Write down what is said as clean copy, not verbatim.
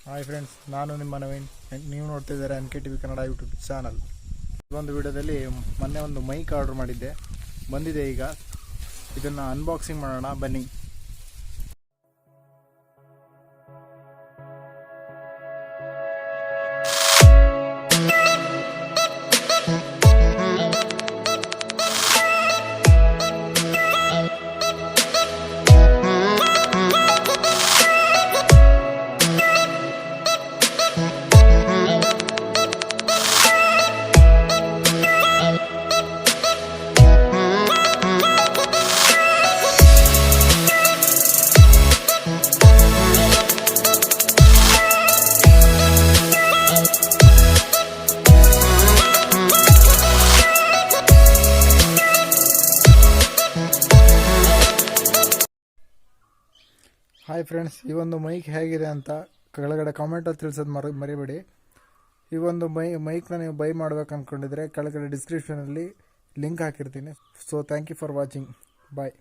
Hi friends, ನಾನು ನಿಮ್ಮ ನವೀನ್. ನೀವು ನೋಡ್ತಾ ಇದ್ದಾರೆ Nktvkannada ಯೂಟ್ಯೂಬ್ ಚಾನಲ್. ಈ ಒಂದು ವಿಡಿಯೋದಲ್ಲಿ ಮೊನ್ನೆ ಒಂದು ಮೈಕ್ ಆರ್ಡರ್ ಮಾಡಿದ್ದೆ, ಬಂದಿದೆ. ಈಗ ಇದನ್ನು ಅನ್ಬಾಕ್ಸಿಂಗ್ ಮಾಡೋಣ ಬನ್ನಿ. ಹಾಯ್ ಫ್ರೆಂಡ್ಸ್, ಈ ಒಂದು ಮೈಕ್ ಹೇಗಿದೆ ಅಂತ ಕೆಳಗಡೆ ಕಾಮೆಂಟಲ್ಲಿ ತಿಳಿಸೋದು ಮರಿಬೇಡಿ. ಈ ಒಂದು ಮೈಕ್ನ ನೀವು ಬೈ ಮಾಡ್ಬೇಕು ಅಂದ್ಕೊಂಡಿದ್ರೆ ಕೆಳಗಡೆ ಡಿಸ್ಕ್ರಿಪ್ಷನಲ್ಲಿ ಲಿಂಕ್ ಹಾಕಿರ್ತೀನಿ. So thank you for watching. Bye.